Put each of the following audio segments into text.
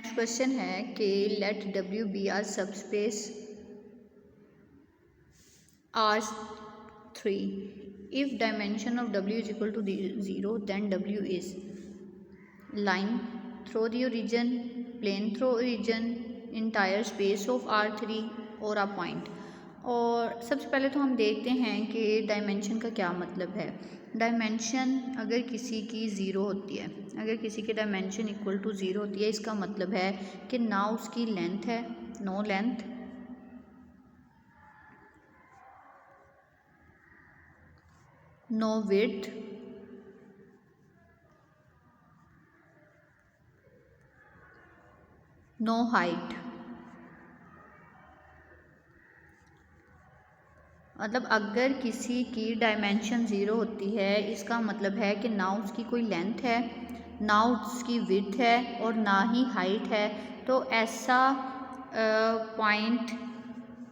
Next question है कि let W be R subspace R3 if dimension of W is equal to 0 then W is line through the origin, plane through origin, entire space of R3 और a point। और सबसे पहले तो हम देखते हैं कि डायमेंशन का क्या मतलब है। डायमेंशन अगर किसी की ज़ीरो होती है, अगर किसी की डायमेंशन इक्वल टू ज़ीरो होती है, इसका मतलब है कि ना उसकी लेंथ है, no length, no width, no height. मतलब अगर किसी की डायमेंशन ज़ीरो होती है, इसका मतलब है कि ना उसकी कोई लेंथ है, ना उसकी विड्थ है और ना ही हाइट है। तो ऐसा पॉइंट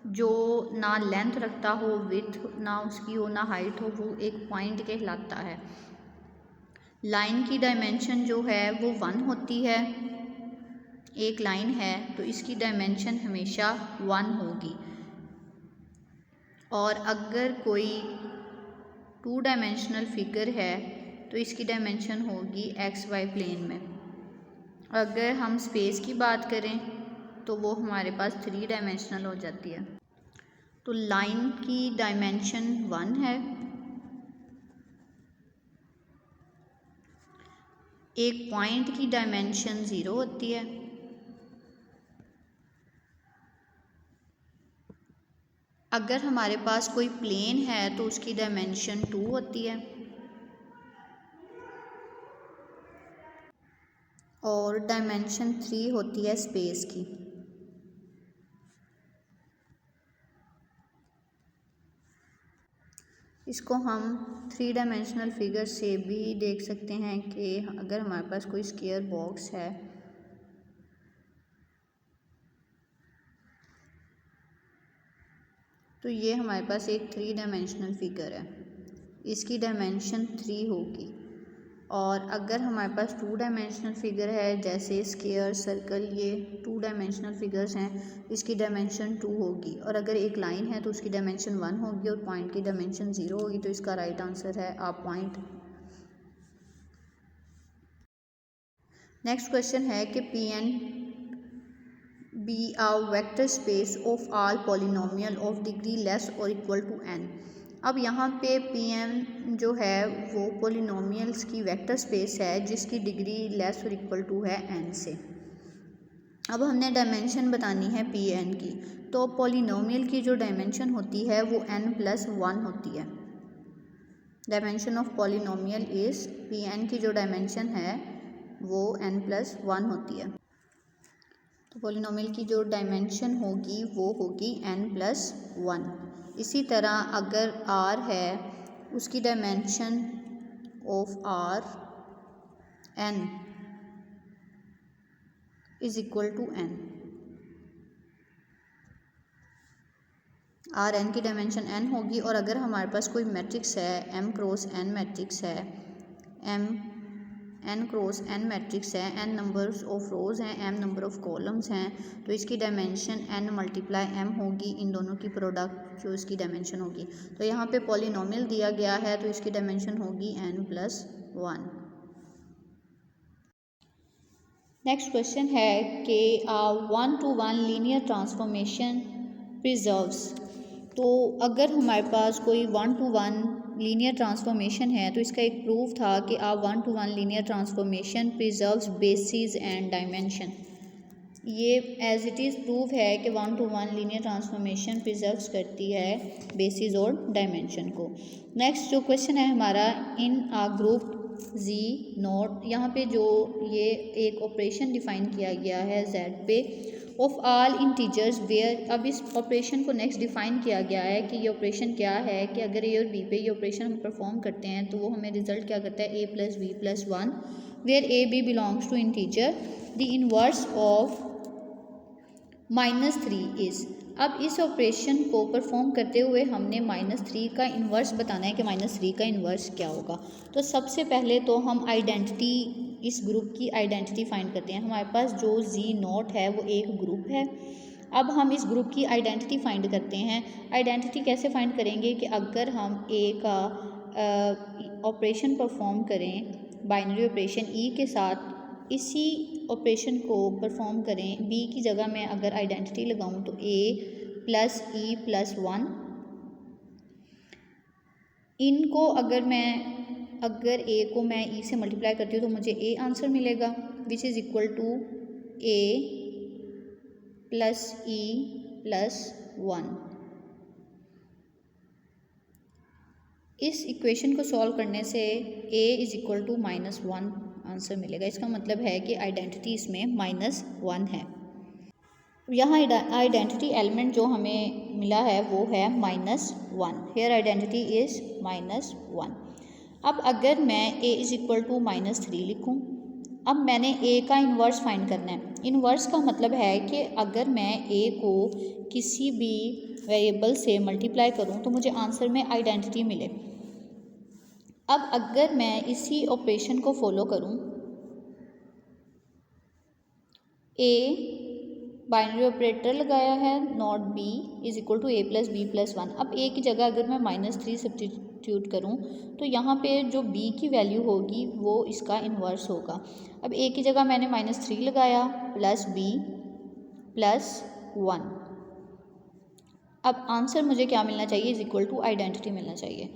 जो ना लेंथ रखता हो, विड्थ ना उसकी हो, ना हाइट हो, वो एक पॉइंट कहलाता है। लाइन की डायमेंशन जो है वो 1 होती है। एक लाइन है तो इसकी डायमेंशन हमेशा 1 होगी। और अगर कोई 2 डायमेंशनल फिगर है तो इसकी डायमेंशन होगी XY प्लेन में। अगर हम स्पेस की बात करें तो वो हमारे पास 3 डायमेंशनल हो जाती है। तो लाइन की डायमेंशन 1 है, एक पॉइंट की डायमेंशन 0 होती है, अगर हमारे पास कोई प्लेन है तो उसकी डायमेंशन 2 होती है, और डायमेंशन 3 होती है स्पेस की। इसको हम 3 डायमेंशनल फिगर से भी देख सकते हैं कि अगर हमारे पास कोई स्क्वायर बॉक्स है तो ये हमारे पास एक 3 डायमेंशनल फिगर है, इसकी डायमेंशन 3 होगी। और अगर हमारे पास 2 डायमेंशनल फिगर है जैसे स्क्वायर, सर्कल, ये 2 डायमेंशनल फिगर्स हैं, इसकी डायमेंशन 2 होगी। और अगर एक लाइन है तो उसकी डायमेंशन 1 होगी और पॉइंट की डायमेंशन 0 होगी। तो इसका राइट आंसर है आ पॉइंट। नेक्स्ट क्वेश्चन है कि Pn be a vector space of all polynomial of degree less और इक्वल टू n। अब यहाँ पे Pn जो है वो पॉलिनोमियल्स की वेक्टर स्पेस है जिसकी डिग्री लेस और इक्वल टू है n से। अब हमने डायमेंशन बतानी है Pn की, तो पॉलिनोमियल की जो डायमेंशन होती है वो n+1 होती है। Dimension of polynomial is Pn की जो डायमेंशन है वो n+1 होती है। तो पॉलिनोमियल की जो डायमेंशन होगी वो होगी n+1। इसी तरह अगर r है उसकी dimension of r n is equal to n। R N की डायमेंशन n होगी। और अगर हमारे पास कोई मैट्रिक्स है, m क्रॉस n मैट्रिक्स है, n क्रॉस n मैट्रिक्स है, n नंबर्स ऑफ रोज़ हैं, m नंबर ऑफ कॉलम्स हैं, तो इसकी डायमेंशन n मल्टीप्लाई m होगी। इन दोनों की प्रोडक्ट जो इसकी डायमेंशन होगी। तो यहाँ पे पॉलिनोमियल दिया गया है तो इसकी डायमेंशन होगी n+1। नेक्स्ट क्वेश्चन है कि 1-to-1 लीनियर ट्रांसफॉर्मेशन प्रिजर्व्स। तो अगर हमारे पास कोई 1-to-1 लीनियर ट्रांसफॉर्मेशन है तो इसका एक प्रूफ था कि 1-to-1 linear transformation preserves basis and dimension. ये एज इट इज़ प्रूफ है कि 1-to-1 लीनियर ट्रांसफॉर्मेशन प्रिजर्व्स करती है बेसिस और डायमेंशन को। नेक्स्ट जो क्वेश्चन है हमारा, इन आ ग्रुप Z0, यहाँ पे जो ये एक ऑपरेशन डिफाइन किया गया है Z पे, ऑफ ऑल इंटीजर्स वेयर। अब इस ऑपरेशन को नेक्स्ट डिफाइन किया गया है कि ये ऑपरेशन क्या है, कि अगर ए और बी पे ये ऑपरेशन हम परफॉर्म करते हैं तो वो हमें रिजल्ट क्या करता है, a+b+1 where a b belongs to integer the inverse of -3 is. अब इस ऑपरेशन को परफॉर्म करते हुए हमने -3 का इन्वर्स बताना है कि -3 का इन्वर्स क्या होगा। तो सबसे पहले तो हम आइडेंटिटी इस ग्रुप की आइडेंटिटी फाइंड करते हैं। हमारे पास जो Z0 है वो एक ग्रुप है। अब हम इस ग्रुप की आइडेंटिटी फाइंड करते हैं। आइडेंटिटी कैसे फाइंड करेंगे कि अगर हम A का ऑपरेशन परफॉर्म करें, बाइनरी ऑपरेशन E के साथ इसी ऑपरेशन को परफॉर्म करें, B की जगह मैं अगर आइडेंटिटी लगाऊं तो A प्लस E प्लस 1, इनको अगर A को मैं E से मल्टीप्लाई करती हूँ तो मुझे A आंसर मिलेगा, which is equal to A plus E plus 1। इस इक्वेशन को सॉल्व करने से A is equal to -1 answer मिलेगा। इसका मतलब है कि आइडेंटिटी इसमें -1 है। यहाँ आइडेंटिटी एलिमेंट जो हमें मिला है वो है -1। Here identity is -1। अब अगर मैं A इज़ इक्वल टू -3 लिखूँ, अब मैंने A का इन्वर्स फाइंड करना है। इन्वर्स का मतलब है कि अगर मैं A को किसी भी वेरिएबल से मल्टीप्लाई करूँ तो मुझे आंसर में आइडेंटिटी मिले। अब अगर मैं इसी ऑपरेशन को फॉलो करूँ, A बाइनरी ऑपरेटर लगाया है, not B is equal to A plus B plus 1। अब A की जगह अगर मैं -3 सब्स्टिट्यूट करूँ तो यहाँ पे जो B की वैल्यू होगी वो इसका इन्वर्स होगा। अब A की जगह मैंने -3 लगाया प्लस B प्लस 1। अब आंसर मुझे क्या मिलना चाहिए, इज़ इक्वल टू आइडेंटिटी मिलना चाहिए।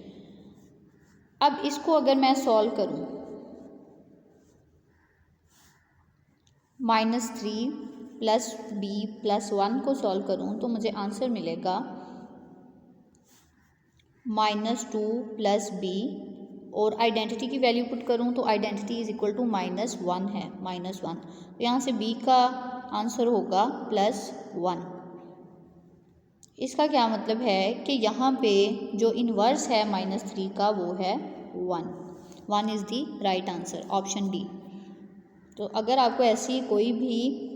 अब इसको अगर मैं सॉल्व करूँ, -3 प्लस B प्लस 1 को सॉल्व करूँ तो मुझे आंसर मिलेगा -2 प्लस B, और आइडेंटिटी की वैल्यू पुट करूँ तो आइडेंटिटी इज़ इक्वल टू -1 है, -1। तो यहाँ से B का आंसर होगा +1। इसका क्या मतलब है कि यहाँ पे जो इन्वर्स है -3 का वो है 1 is the right answer, option D. तो अगर आपको ऐसी कोई भी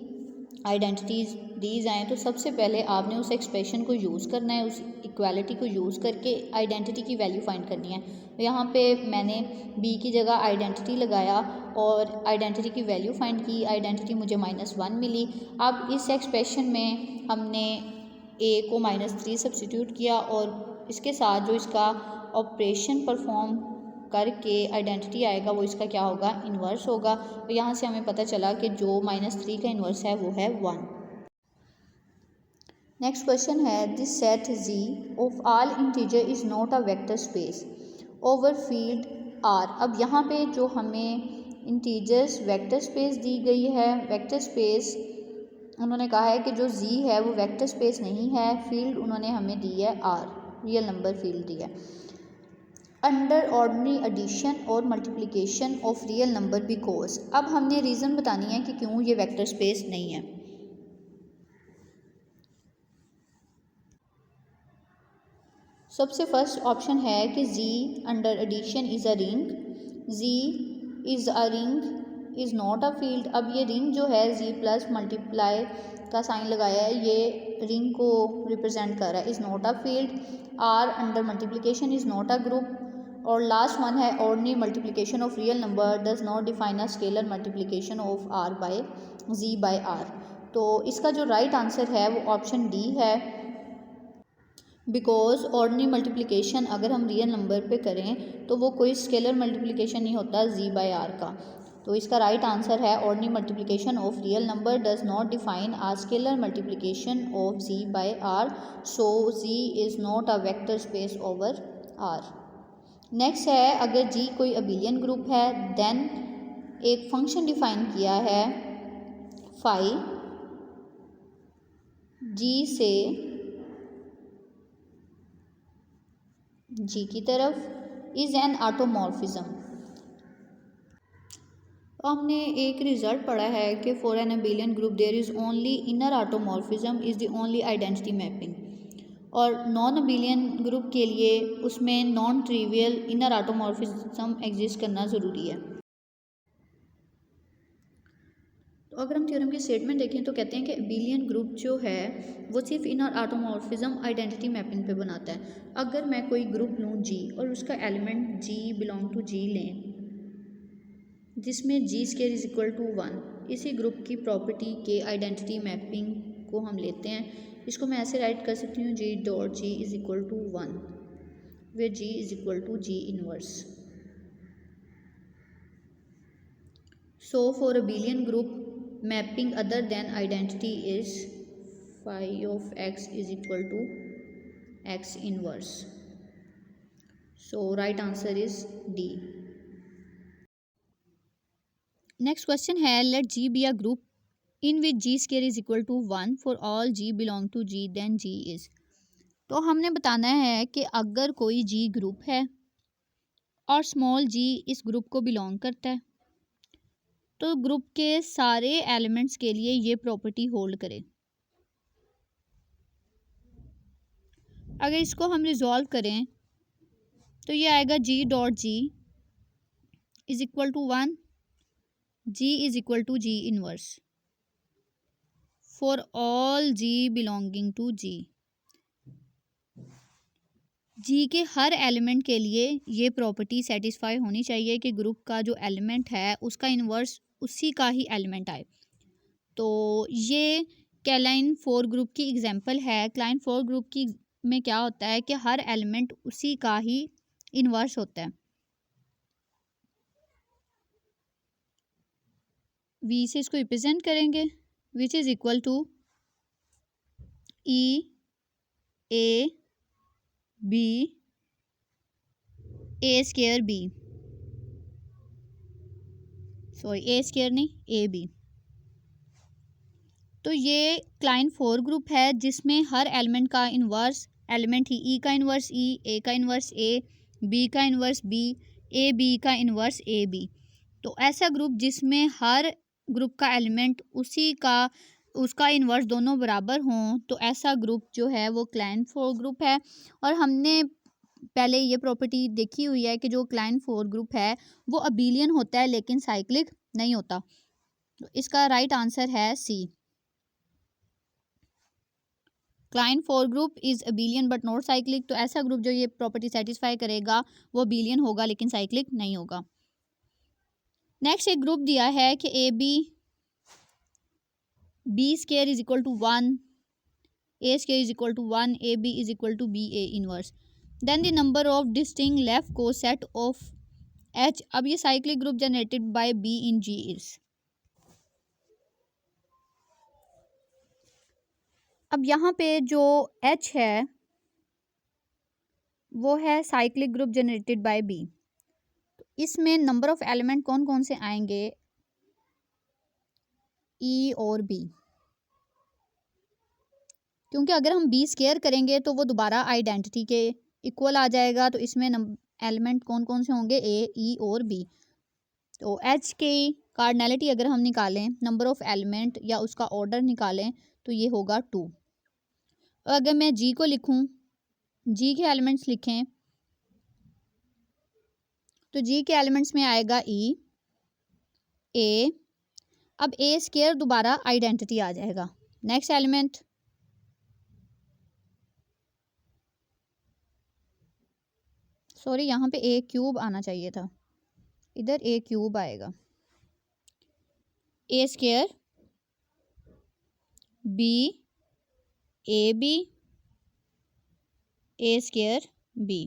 आइडेंटिटीज़ दी जाएँ तो सबसे पहले आपने उस एक्सप्रेशन को यूज़ करना है, उस इक्वालिटी को यूज़ करके आइडेंटिटी की वैल्यू फाइंड करनी है। तो यहाँ पे मैंने B की जगह आइडेंटिटी लगाया और आइडेंटिटी की वैल्यू फाइंड की, आइडेंटिटी मुझे -1 मिली। अब इस एक्सप्रेशन में हमने A को -3 सब्स्टिट्यूट किया और इसके साथ जो इसका ऑपरेशन परफॉर्म करके आइडेंटिटी आएगा वो इसका क्या होगा, इन्वर्स होगा। तो यहाँ से हमें पता चला कि जो -3 का इन्वर्स है वो है 1। नेक्स्ट क्वेश्चन है, this set Z of all integer is not a vector space over field R। अब यहाँ पे जो हमें इंटीजर्स वेक्टर स्पेस दी गई है, वेक्टर स्पेस उन्होंने कहा है कि जो Z है वो वेक्टर स्पेस नहीं है, फील्ड उन्होंने हमें दी है R, रियल नंबर फील्ड दी है। अंडर ऑर्डिनरी एडिशन और multiplication of real number because. अब हमने रीज़न बतानी है कि क्यों ये वेक्टर स्पेस नहीं है। सबसे फर्स्ट ऑप्शन है कि Z under addition is a ring, Z is a ring is not a field. अब ये रिंग जो है Z प्लस मल्टीप्लाई का साइन लगाया है, ये रिंग को रिप्रेजेंट कर रहा है, is not a field. R under multiplication is not a group. और लास्ट वन है, ordinary multiplication of real number does not define a scalar multiplication of R by Z by R। तो इसका जो right answer है वो option D है, because ordinary multiplication अगर हम रियल नंबर पे करें तो वो कोई स्केलर मल्टीप्लिकेशन नहीं होता Z बाय R का। तो इसका राइट आंसर है ordinary multiplication of real number does not define a scalar multiplication of Z by R, so Z is not a vector space over R। Next है, अगर G कोई abelian group है then एक function define किया है phi G से G की तरफ इज़ एन ऑटोमॉर्फिज्म। तो हमने एक रिजल्ट पढ़ा है कि for an abelian group there is only inner automorphism is the only identity mapping, और नॉन अबिलियन ग्रुप के लिए उसमें non trivial inner automorphism exist करना ज़रूरी है। तो अगर हम थ्योरम की स्टेटमेंट देखें तो कहते हैं कि अबिलियन ग्रुप जो है वो सिर्फ इनर ऑटोमॉर्फिज्म आइडेंटिटी मैपिंग पे बनाता है। अगर मैं कोई ग्रुप लूँ G और उसका element G belong to G लें, जिसमें G square is equal to 1, इसी ग्रुप की प्रॉपर्टी के आइडेंटिटी मैपिंग को हम लेते हैं। इसको मैं ऐसे राइट कर सकती हूँ G dot G is equal to 1, where G is equal to G inverse. So for abelian group, mapping other than identity is phi of x is equal to x inverse. So right answer is D. Next question है, let G be a group in which G square is equal to 1 for all G belong to G, then G is. तो हमने बताना है कि अगर कोई G group है और स्मॉल g इस ग्रुप को बिलोंग करता है तो ग्रुप के सारे एलिमेंट्स के लिए ये प्रॉपर्टी होल्ड करे। अगर इसको हम रिजॉल्व करें तो ये आएगा g dot G is equal to 1, g is equal to G inverse for all g belonging to g। G के हर एलिमेंट के लिए ये प्रॉपर्टी सेटिस्फाई होनी चाहिए कि ग्रुप का जो एलिमेंट है उसका इन्वर्स उसी का ही एलिमेंट आए। तो ये कैलाइन 4 ग्रुप की एग्जांपल है। क्लाइन 4 ग्रुप की में क्या होता है कि हर एलिमेंट उसी का ही इन्वर्स होता है। वी से इसको रिप्रेजेंट करेंगे which is equal to E A B A square B, sorry A square नहीं ए बी। तो ये क्लाइन 4 ग्रुप है जिसमें हर एलिमेंट का इन्वर्स एलिमेंट ही ई का इन्वर्स ई, ए का इन्वर्स ए, बी का इन्वर्स बी, ए बी का इन्वर्स ए बी। तो ऐसा ग्रुप जिसमें हर ग्रुप का एलिमेंट उसी का उसका इन्वर्स दोनों बराबर हों तो ऐसा ग्रुप जो है वो क्लाइन 4 ग्रुप है। और हमने पहले ये प्रॉपर्टी देखी हुई है कि जो क्लाइन 4 ग्रुप है वो अबीलियन होता है लेकिन साइक्लिक नहीं होता। तो इसका राइट आंसर है C. Klein 4 group is abelian but not cyclic. तो ऐसा ग्रुप जो ये प्रॉपर्टी सेटिस्फाई करेगा वो अबीलियन होगा लेकिन साइक्लिक नहीं होगा। नेक्स्ट एक ग्रुप दिया है कि A B square is equal to 1, A square is equal to 1, A B is equal to B A inverse, then the number of distinct left coset of H. अब ये cyclic group generated by B in G is. अब यहाँ पे जो H है वो है cyclic group generated by B. इसमें नंबर ऑफ एलिमेंट कौन कौन से आएंगे, ई और बी, क्योंकि अगर हम बी स्केयर करेंगे तो वो दोबारा आइडेंटिटी के इक्वल आ जाएगा। तो इसमें एलिमेंट कौन कौन से होंगे, ए ई और बी। तो एच की कार्डिनैलिटी अगर हम निकालें, नंबर ऑफ एलिमेंट या उसका ऑर्डर निकालें तो ये होगा 2। अगर मैं जी को लिखूं, जी के एलिमेंट्स लिखें तो जी के एलिमेंट्स में आएगा ई ए। अब ए स्केयर दोबारा आइडेंटिटी आ जाएगा। नेक्स्ट एलिमेंट सॉरी यहाँ पे ए क्यूब आना चाहिए था, इधर ए क्यूब आएगा। A square B A B A square B.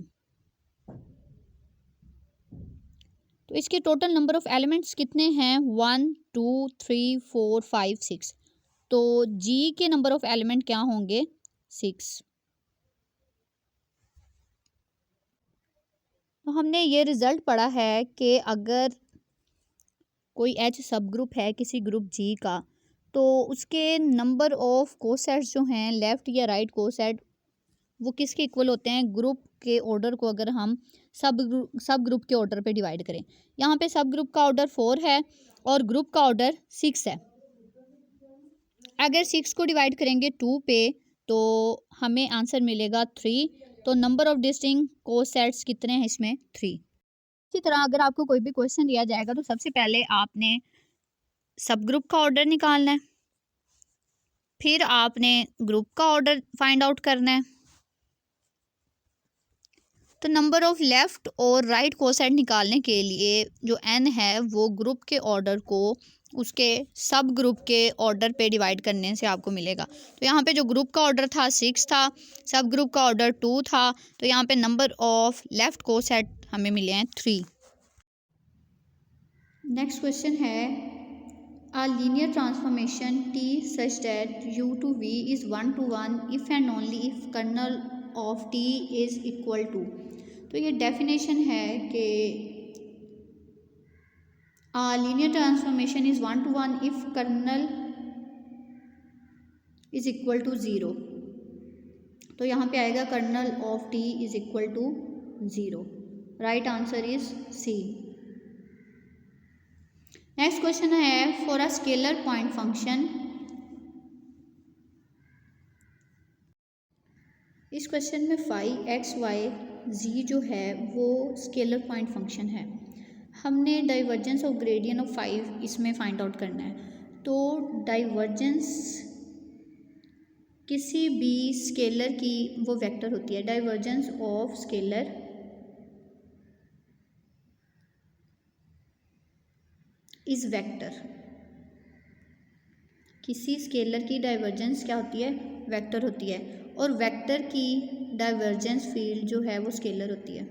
तो इसके टोटल नंबर ऑफ एलिमेंट्स कितने हैं, 1 2 3 4 5 6। तो जी के नंबर ऑफ एलिमेंट क्या होंगे, 6। तो हमने ये रिजल्ट पढ़ा है कि अगर कोई एच सब ग्रुप है किसी ग्रुप जी का तो उसके नंबर ऑफ कोसेट्स जो हैं लेफ़्ट या राइट कोसेट वो किसके इक्वल होते हैं, ग्रुप के ऑर्डर को अगर हम सब ग्रुप के ऑर्डर पे डिवाइड करें। यहाँ पे सब ग्रुप का ऑर्डर 4 है और ग्रुप का ऑर्डर 6 है। अगर 6 को डिवाइड करेंगे 2 पे तो हमें आंसर मिलेगा 3। तो नंबर ऑफ डिस्टिंक्ट कोसेट्स कितने हैं इसमें, 3। इसी तरह अगर आपको कोई भी क्वेश्चन दिया जाएगा तो सबसे पहले आपने सब ग्रुप का ऑर्डर निकालना है, फिर आपने ग्रुप का ऑर्डर फाइंड आउट करना है, तो नंबर ऑफ़ लेफ़्ट और राइट कोसेट निकालने के लिए जो n है वो ग्रुप के ऑर्डर को उसके सब ग्रुप के ऑर्डर पे डिवाइड करने से आपको मिलेगा। तो यहाँ पे जो ग्रुप का ऑर्डर था 6 था, सब ग्रुप का ऑर्डर 2 था, तो यहाँ पे नंबर ऑफ़ लेफ़्ट कोसेट हमें मिले हैं 3। नेक्स्ट क्वेश्चन है a linear transformation T such that U to V is 1 to 1 if and only if kernel of T is equal to। तो ये डेफिनेशन है कि a linear transformation is 1 to 1 if kernel is equal to 0। तो यहाँ पे आएगा kernel of T is equal to 0। Right answer is C। Next question है for a scalar point function. इस क्वेश्चन में फाई एक्स वाई जी जो है वो स्केलर पॉइंट फंक्शन है। हमने डाइवर्जेंस ऑफ ग्रेडियंट ऑफ 5 इसमें फाइंड आउट करना है। तो डाइवर्जेंस किसी भी स्केलर की वो वेक्टर होती है। Divergence of scalar is vector. किसी स्केलर की डाइवर्जेंस क्या होती है? वेक्टर होती है। और वेक्टर की डाइवर्जेंस फील्ड जो है वो स्केलर होती है।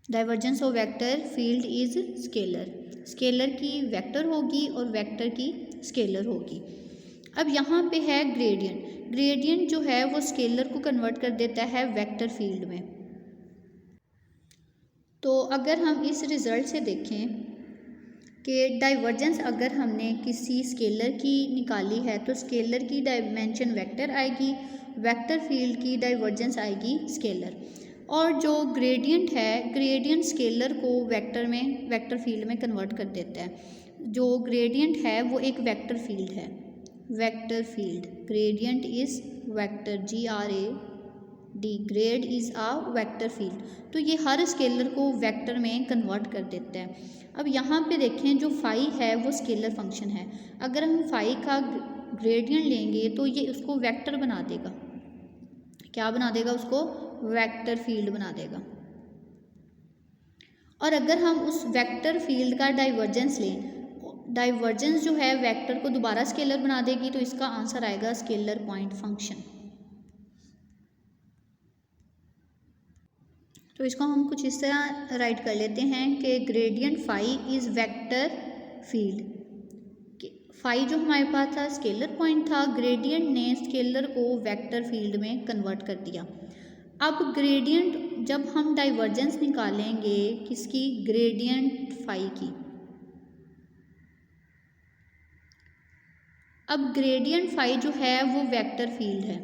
Divergence of vector field is scalar. Scalar की वेक्टर होगी और वेक्टर की स्केलर होगी। अब यहाँ पे है ग्रेडियंट। ग्रेडियंट जो है वो स्केलर को कन्वर्ट कर देता है वेक्टर फील्ड में। तो अगर हम इस रिज़ल्ट से देखें कि डाइवर्जेंस अगर हमने किसी स्केलर की निकाली है तो स्केलर की डायमेंशन वेक्टर आएगी, वेक्टर फील्ड की डाइवर्जेंस आएगी स्केलर। और जो ग्रेडियंट है, ग्रेडियंट स्केलर को वेक्टर में, वेक्टर फील्ड में कन्वर्ट कर देता है। जो ग्रेडियंट है वो एक वेक्टर फील्ड है। Vector field, gradient is vector, GRAD, grade is a vector field. तो ये हर स्केलर को वेक्टर में कन्वर्ट कर देता है। अब यहाँ पे देखें जो फाई है वो स्केलर फंक्शन है। अगर हम फाई का ग्रेडियंट लेंगे तो ये उसको वेक्टर बना देगा। क्या बना देगा? उसको वेक्टर फील्ड बना देगा। और अगर हम उस वेक्टर फील्ड का डाइवर्जेंस लें, डाइवर्जेंस जो है वेक्टर को दोबारा स्केलर बना देगी, तो इसका आंसर आएगा स्केलर पॉइंट फंक्शन। तो इसको हम कुछ इस तरह राइट कर लेते हैं कि gradient phi is vector field. Phi जो हमारे पास था स्केलर पॉइंट था, ग्रेडियंट ने स्केलर को वेक्टर फील्ड में कन्वर्ट कर दिया। अब ग्रेडियंट जब हम डाइवर्जेंस निकालेंगे किसकी? ग्रेडियंट फाई की। अब ग्रेडियंट फाई जो है वो वेक्टर फील्ड है।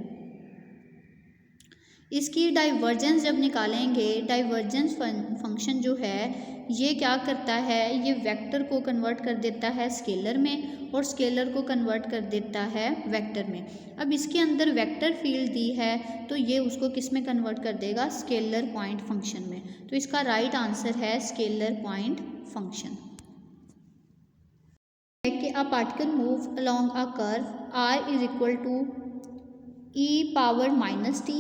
इसकी डाइवर्जेंस जब निकालेंगे, डाइवर्जेंस फंक्शन जो है ये क्या करता है? ये वेक्टर को कन्वर्ट कर देता है स्केलर में और स्केलर को कन्वर्ट कर देता है वेक्टर में। अब इसके अंदर वेक्टर फील्ड दी है तो ये उसको किस में कन्वर्ट कर देगा? स्केलर पॉइंट फंक्शन में। तो इसका राइट आंसर है स्केलर पॉइंट फंक्शन। कि a particle move along a curve r is equal to e power minus t,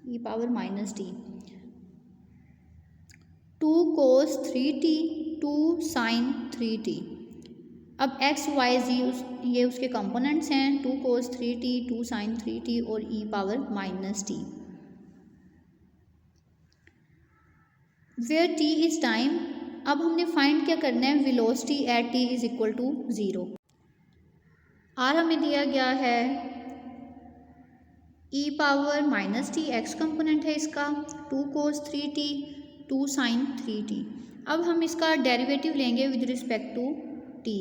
e power minus t, 2 cos 3t, 2 sin 3t। अब x y z ये उसके components हैं, 2 cos 3t, 2 sin 3t और e power minus t। Where t is time. अब हमने find क्या करना है? Velocity at t is equal to 0। आर हमें दिया गया है e power minus T, X component है इसका, 2 cos 3t, 2 sin 3t। अब हम इसका डेरिवेटिव लेंगे with respect to t,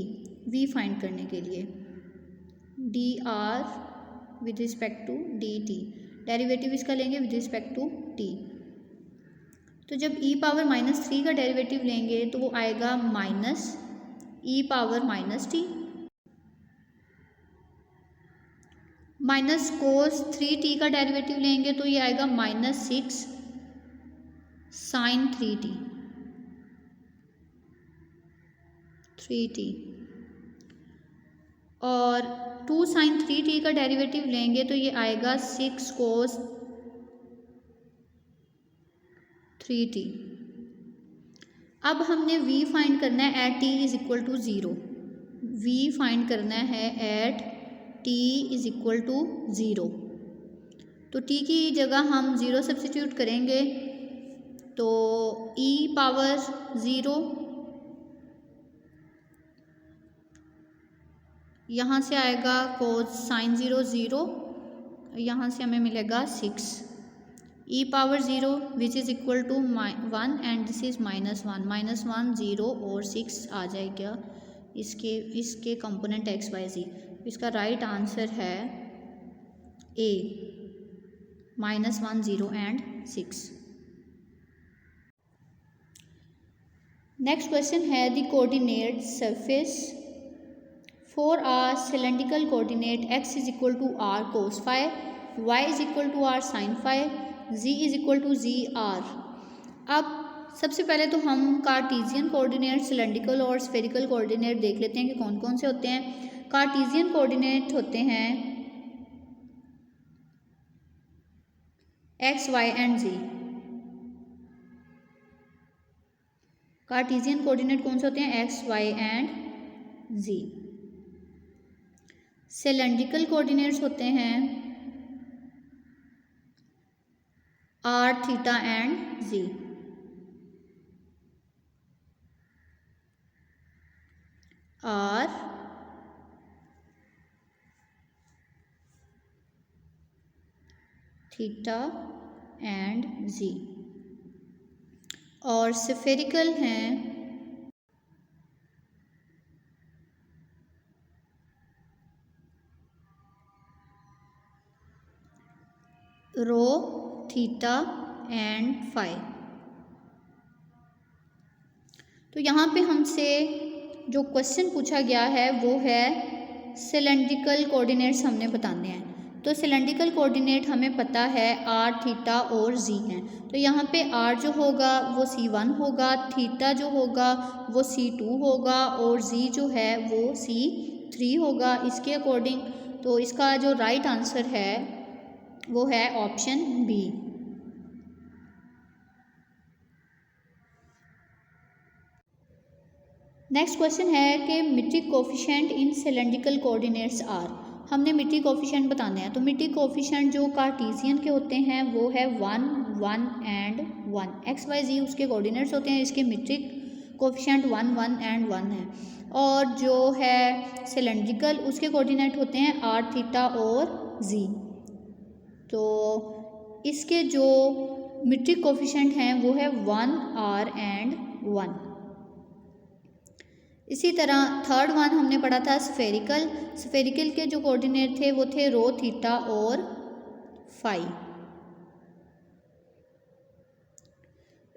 v find करने के लिए, dr with respect to dt। Derivative इसका लेंगे विद रिस्पेक्ट टू t। तो जब e पावर माइनस 3 का डेरिवेटिव लेंगे तो वो आएगा minus e power minus T, minus cos 3t का डेरिवेटिव लेंगे तो ये आएगा माइनस 6 साइन 3t। और 2 sin 3t का डेरिवेटिव लेंगे तो ये आएगा 6 cos 3t। अब हमने v फाइंड करना है at t is equal to 0। v find करना है at t is equal to 0। तो t की जगह हम 0 सब्स्टिट्यूट करेंगे तो e पावर 0, यहाँ से आएगा cos sin 0 0, यहाँ से हमें मिलेगा 6 e power 0 which is equal to 1 and this is -1 -1 0 और 6 आ जाएगा इसके कंपोनेंट x y z। इसका राइट आंसर है A -1 0 एंड 6। नेक्स्ट क्वेश्चन है the coordinate surface for a cylindrical coordinate x is equal to r cos phi, y is equal to r sin phi, z is equal to z r। अब सबसे पहले तो हम Cartesian coordinate, cylindrical और spherical coordinate देख लेते हैं कि कौन कौन से होते हैं। कार्टीजियन कोऑर्डिनेट होते हैं x, y and z। Cartesian coordinate कौन से होते हैं? x, y and z। Cylindrical coordinates होते हैं r, theta and z। r, theta and z। और स्फेरिकल हैं रो, थीटा एंड फाई। तो यहाँ पे हमसे जो क्वेश्चन पूछा गया है वो है सिलेंड्रिकल कोऑर्डिनेट्स हमने बताने हैं। तो सिलेंड्रिकल कोऑर्डिनेट हमें पता है r, थीटा और z हैं। तो यहाँ पे r जो होगा वो c1 होगा, थीटा जो होगा वो c2 होगा और z जो है वो c3 होगा इसके अकॉर्डिंग। तो इसका जो राइट आंसर है वो है ऑप्शन बी। नेक्स्ट क्वेश्चन है कि metric coefficient in cylindrical coordinates are. हमने मीट्रिक कोफिशिएंट बताने हैं। तो मीट्रिक कोफिशिएंट जो कार्टीजियन के होते हैं वो है 1 1 एंड 1। एक्स वाई जी उसके कोऑर्डिनेट्स होते हैं, इसके मीट्रिक कोफिशिएंट 1 1 एंड 1 है। और जो है सिलेंड्रिकल उसके कोऑर्डिनेट होते हैं r, थीटा और z। तो इसके जो मीट्रिक कोफिशिएंट हैं वो है 1 r एंड 1। इसी तरह थर्ड वन हमने पढ़ा था स्फेरिकल। स्फेरिकल के जो कोऑर्डिनेट थे वो थे रो, थीटा और फाई।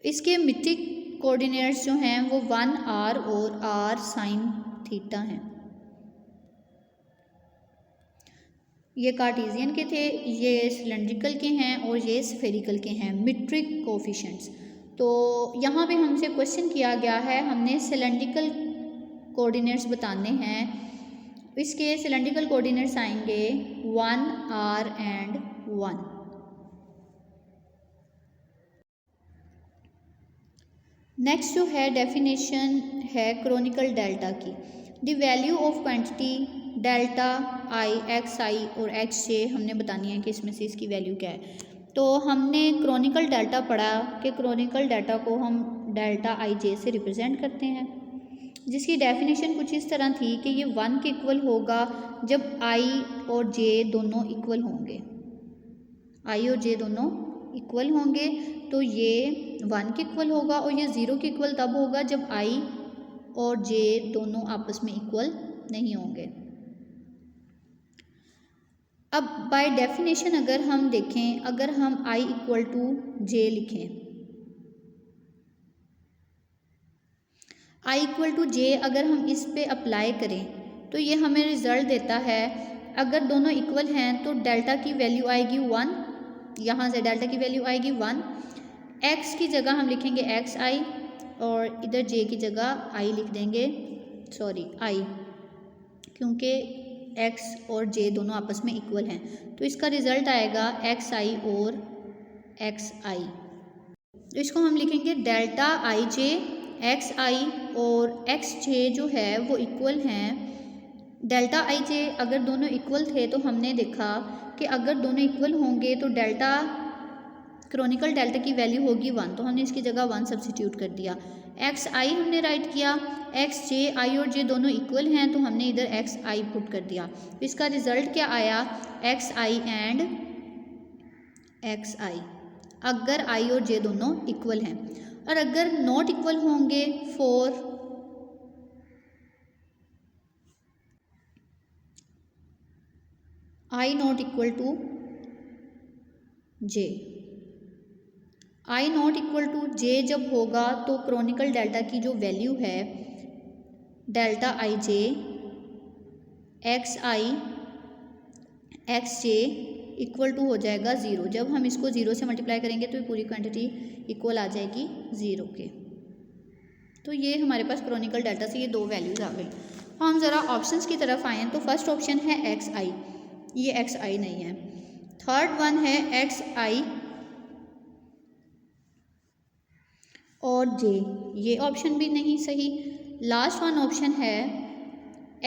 इसके मीट्रिक कोऑर्डिनेट्स जो हैं वो 1 r और r साइन थीटा हैं। ये कार्टेशियन के थे, ये सिलेंड्रिकल के हैं और ये स्फेरिकल के हैं मीट्रिक कोफिशिएंट्स। तो यहाँ पे हमसे क्वेश्चन किया गया है, हमने सिलेंड्रिकल कोऑर्डिनेट्स बताने हैं। इसके सिलेंड्रिकल कोऑर्डिनेट्स आएंगे 1 r एंड 1। नेक्स्ट जो है डेफिनेशन है क्रोनिकल डेल्टा की। The value of quantity delta i, x i और एक्स जे हमने बतानी है कि इसमें से इसकी वैल्यू क्या है। तो हमने क्रोनिकल डेल्टा पढ़ा कि क्रोनिकल डेल्टा को हम डेल्टा आई जे से रिप्रेजेंट करते हैं, जिसकी डेफिनेशन कुछ इस तरह थी कि ये 1 के इक्वल होगा जब i और j दोनों इक्वल होंगे। i और j दोनों इक्वल होंगे तो ये 1 के इक्वल होगा, और ये 0 के इक्वल तब होगा जब i और j दोनों आपस में इक्वल नहीं होंगे। अब बाय डेफिनेशन अगर हम देखें, अगर हम i इक्वल टू j लिखें, i इक्वल टू जे अगर हम इस पे अप्लाई करें तो ये हमें रिज़ल्ट देता है, अगर दोनों इक्वल हैं तो डेल्टा की वैल्यू आएगी 1, यहाँ से डेल्टा की वैल्यू आएगी 1। x की जगह हम लिखेंगे एक्स आई और इधर j की जगह i लिख देंगे, सॉरी i, क्योंकि एक्स और जे दोनों आपस में इक्वल हैं, तो इसका रिज़ल्ट आएगा एक्स आई और एक्स आई। तो इसको हम लिखेंगे delta i j x i और एक्स जे जो है वो इक्वल हैं। डेल्टा आई जे अगर दोनों इक्वल थे तो हमने देखा कि अगर दोनों इक्वल होंगे तो डेल्टा क्रॉनिकल डेल्टा की वैल्यू होगी 1, तो हमने इसकी जगह 1 सब्सिट्यूट कर दिया। एक्स आई हमने राइट किया, एक्स जे आई और जे दोनों इक्वल हैं तो हमने इधर एक्स आई पुट कर दिया। तो इसका रिज़ल्ट क्या आया, x i and x i, अगर आई और जे दोनों इक्वल हैं। और अगर नॉट इक्वल होंगे for i not equal to j, i not equal to j जब होगा तो क्रॉनिकल डेल्टा की जो वैल्यू है delta i j x I x j equal to हो जाएगा 0। जब हम इसको 0 से मल्टीप्लाई करेंगे तो ये पूरी क्वांटिटी इक्वल आ जाएगी 0 के। तो ये हमारे पास क्रॉनिकल डेल्टा से ये दो वैल्यूज़ आ गई। हम ज़रा ऑप्शंस की तरफ आएँ तो फर्स्ट ऑप्शन है एक्स आई, ये एक्स आई नहीं है। थर्ड वन है एक्स आई और जे, ये ऑप्शन भी नहीं सही। लास्ट वन ऑप्शन है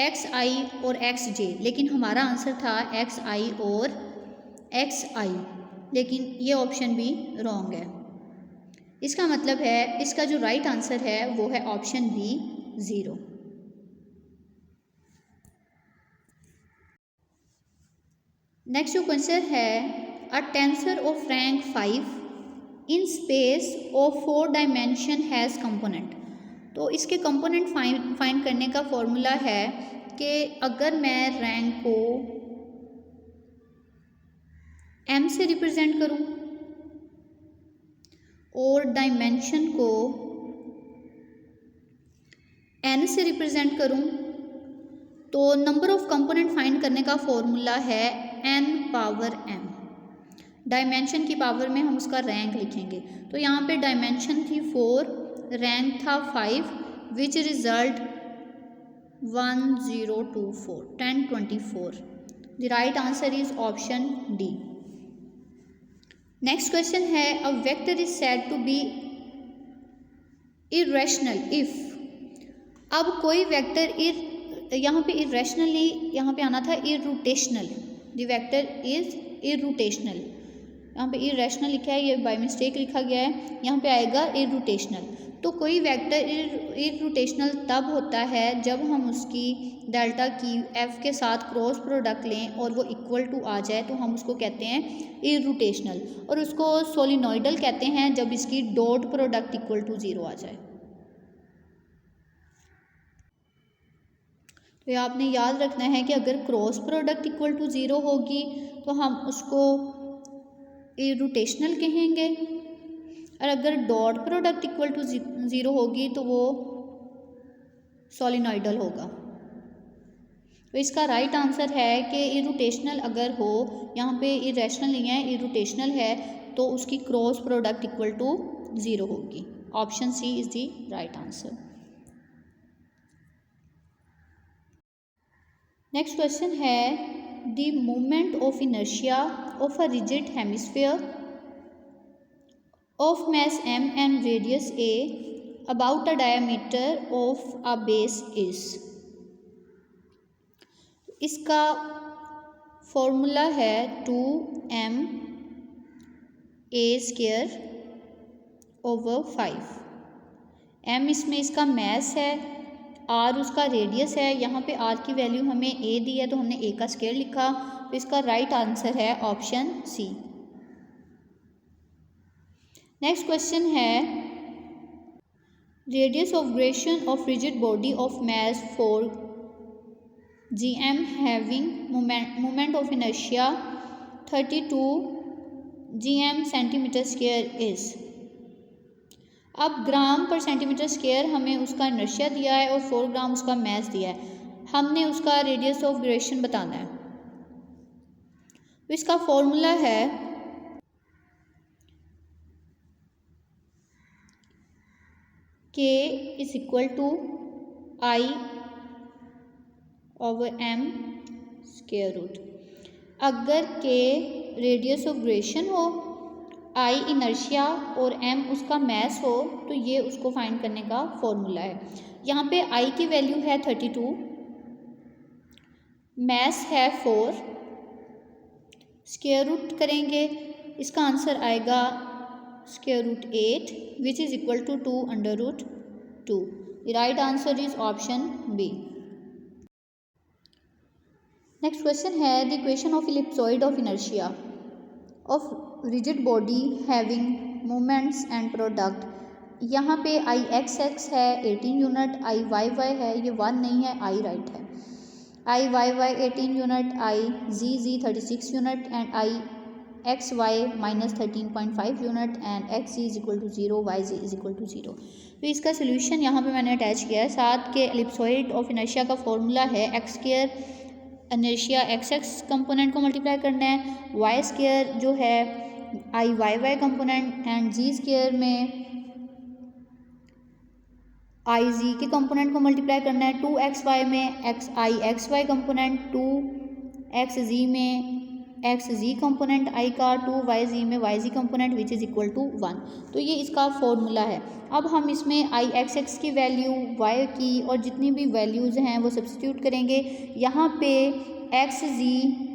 एक्स आई और एक्स जे, लेकिन हमारा आंसर था एक्स आई और एक्स आई, लेकिन ये ऑप्शन भी रॉन्ग है। इसका मतलब है इसका जो राइट आंसर है वो है ऑप्शन बी 0। नेक्स्ट जो क्वेश्चन है a tensor of rank 5 in space of 4 dimension has component. तो इसके कंपोनेंट फाइंड करने का फॉर्मूला है कि अगर मैं रैंक को m से रिप्रेजेंट करूं और डायमेंशन को n से रिप्रेजेंट करूं तो नंबर ऑफ कंपोनेंट फाइंड करने का फॉर्मूला है n पावर m। डायमेंशन की पावर में हम उसका रैंक लिखेंगे। तो यहाँ पे डायमेंशन थी 4, रैंक था 5, which result 1024 1024। The right answer is option D. Next question है a vector is said to be irrational if. अब कोई वेक्टर यहाँ पे इरेशनली यहाँ पे आना था irrotational, the vector is irrotational. यहाँ पे इरेशनल लिखा है, ये बाय मिस्टेक लिखा गया है, यहाँ पे आएगा इरोटेशनल। तो कोई वेक्टर इरोटेशनल तब होता है जब हम उसकी डेल्टा की एफ के साथ क्रॉस प्रोडक्ट लें और वो इक्वल टू आ जाए तो हम उसको कहते हैं इरोटेशनल। और उसको सोलिनॉइडल कहते हैं जब इसकी डॉट प्रोडक्ट इक्वल टू 0 आ जाए। तो आपने याद रखना है कि अगर क्रॉस प्रोडक्ट इक्वल टू 0 होगी तो हम उसको इरोटेशनल कहेंगे, और अगर डॉट प्रोडक्ट इक्वल टू 0 होगी तो वो सोलिनॉइडल होगा। तो इसका राइट आंसर है कि इरोटेशनल अगर हो, यहाँ पे इरेशनल नहीं है इरोटेशनल है, तो उसकी क्रॉस प्रोडक्ट इक्वल टू 0 होगी। Option C is the right answer. Next question है the moment of inertia of a rigid hemisphere of mass m and radius a about a diameter of a base is। इसका formula है 2m a square over 5। m इसमें इसका mess है, r उसका radius है, यहाँ पे r की वैल्यू हमें a दी है तो हमने a का स्क्वायर लिखा। तो इसका राइट आंसर है ऑप्शन सी। नेक्स्ट क्वेश्चन है radius of Grecian of rigid body of mass 4 gm having moment of inertia 32 gm centimetre square is. अब ग्राम पर सेंटीमीटर स्क्वायर हमें उसका इनर्शिया दिया है और 4 ग्राम उसका मास दिया है, हमने उसका रेडियस ऑफ ग्रेशन बताना है। तो इसका फॉर्मूला है K is equal to I over M square root. अगर के रेडियस ऑफ ग्रेशन हो, आई इनर्शिया और एम उसका मैस हो, तो ये उसको फाइंड करने का फॉर्मूला है। यहाँ पे आई की वैल्यू है 32, मैस है 4, स्क्वायर रूट करेंगे, इसका आंसर आएगा square root 8 which is equal to 2/√2। The right answer is option B. Next question है the equation of ellipsoid of inertia of rigid body having moments and product. यहाँ पे आई X x है 18 unit, आई y Y है, ये 1 नहीं है, I right है, I y y 18 unit, I z 36 unit and I x y minus 13.5 unit and x z is equal to 0, y z is equal to 0। तो इसका solution यहाँ पे मैंने अटैच किया है। साथ के एलिप्सॉइड ऑफ इनर्शिया का फॉर्मूला है x square inertia x x component को मल्टीप्लाई करना है, वाई स्क्वायर जो है I y y component and z square में आई जी के कंपोनेंट को मल्टीप्लाई करना है, 2xy में एक्स आई एक्स वाई कंपोनेंट, 2xz में एक्स जी कंपोनेंट आई का, 2yz में Y Z component which is equal to 1। तो ये इसका फॉर्मूला है। अब हम इसमें आई एक्स एक्स की वैल्यू, वाई की और जितनी भी वैल्यूज़ हैं वो सब्स्टिट्यूट करेंगे। यहाँ पे एक्स जी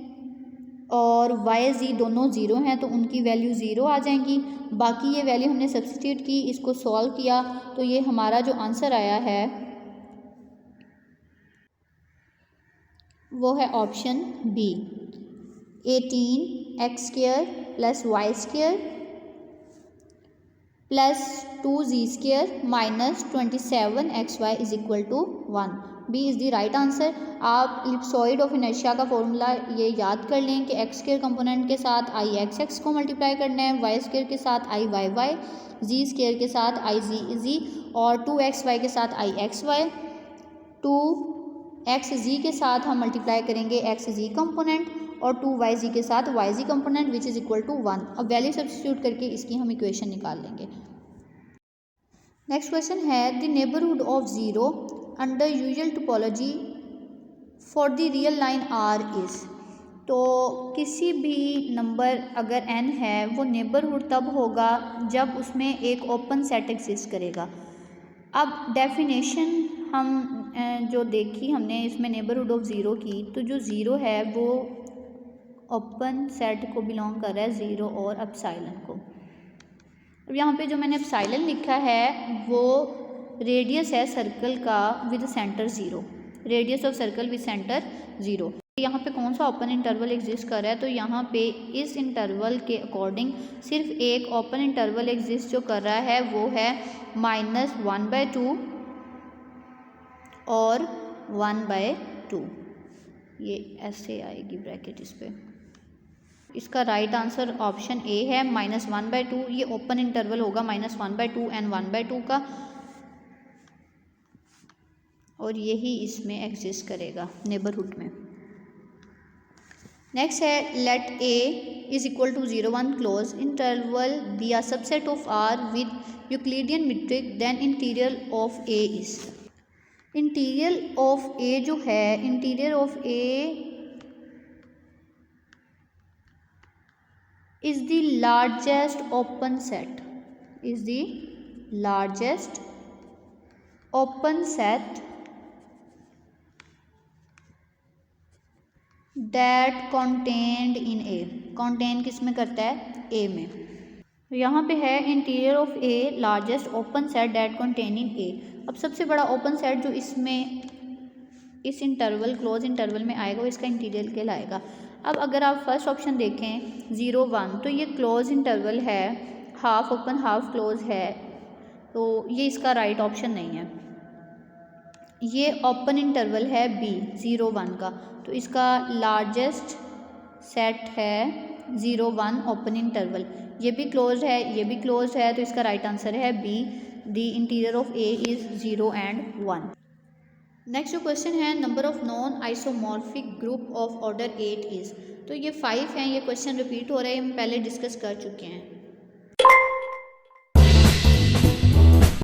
और वाई जी दोनों ज़ीरो हैं तो उनकी वैल्यू ज़ीरो आ जाएंगी। बाकी ये वैल्यू हमने सब्स्टिट्यूट की, इसको सॉल्व किया, तो ये हमारा जो आंसर आया है वो है option B, 18x square plus Y square plus 2z square minus 27xy is equal to 1। B is the right answer. आप इलिप्सॉइड ऑफ इनर्शिया का फॉर्मूला ये याद कर लें कि एक्स स्क्वायर कंपोनेंट के साथ आई एक्स एक्स को मल्टीप्लाई करना है, वाई स्क्वायर के साथ आई वाई वाई, जी स्क्वायर के साथ आई जी जी और 2xy के साथ आई एक्स वाई, 2xz के साथ हम मल्टीप्लाई करेंगे एक्स जी कंपोनेंट और 2yz के साथ yz component which is equal to 1। अब वैल्यू सब्स्टिट्यूट करके इसकी हम इक्वेशन निकाल लेंगे। नेक्स्ट क्वेश्चन है the neighbourhood of zero under usual topology for the real line R is. तो किसी भी नंबर अगर n है वो नेबरहुड तब होगा जब उसमें एक ओपन सेट एग्जिस्ट करेगा। अब डेफिनेशन हम जो देखी हमने इसमें नेबरहुड ऑफ ज़ीरो की, तो जो ज़ीरो है वो ओपन सेट को बिलोंग कर रहा है, ज़ीरो और एप्सिलॉन को। अब यहाँ पे जो मैंने एप्सिलॉन लिखा है वो रेडियस है सर्कल का with centre zero, radius of circle with centre zero. यहाँ पे कौन सा ओपन इंटरवल एग्जिस्ट कर रहा है, तो यहाँ पे इस इंटरवल के अकॉर्डिंग सिर्फ एक ओपन इंटरवल एग्जिस्ट जो कर रहा है वो है -1/2 और 1/2। ये ऐसे आएगी ब्रैकेट इस पे। इसका राइट आंसर ऑप्शन ए है -1/2। ये ओपन इंटरवल होगा -1/2 एंड 1/2 का, और यही इसमें एग्जिस्ट करेगा नेबरहुड में। नेक्स्ट है let A is equal to 0 1 close interval B a subset of R with Euclidean metric then interior of A is. Interior of A जो है, interior of A is the largest open set, is the largest open set that contained in A। contain किस में करता है, A में। तो यहाँ पे है interior of A largest open set that contain in A। अब सबसे बड़ा ओपन सेट जो इसमें इस इंटरवल क्लोज इंटरवल में आएगा वो इसका इंटीरियर कहलाएगा। अब अगर आप फर्स्ट ऑप्शन देखें 0 1, तो ये क्लोज इंटरवल है, हाफ ओपन हाफ क्लोज है, तो ये इसका राइट ऑप्शन नहीं है। ये ओपन इंटरवल है बी 0 1 का, तो इसका लार्जेस्ट सेट है 0 1 ओपन इंटरवल। ये भी क्लोज है, ये भी क्लोज है, तो इसका राइट आंसर है B, the interior of A is 0 and 1। Next जो क्वेश्चन है number of non isomorphic group of order 8 is. तो ये 5 हैं, ये क्वेश्चन रिपीट हो रहे हैं, हम पहले डिस्कस कर चुके हैं।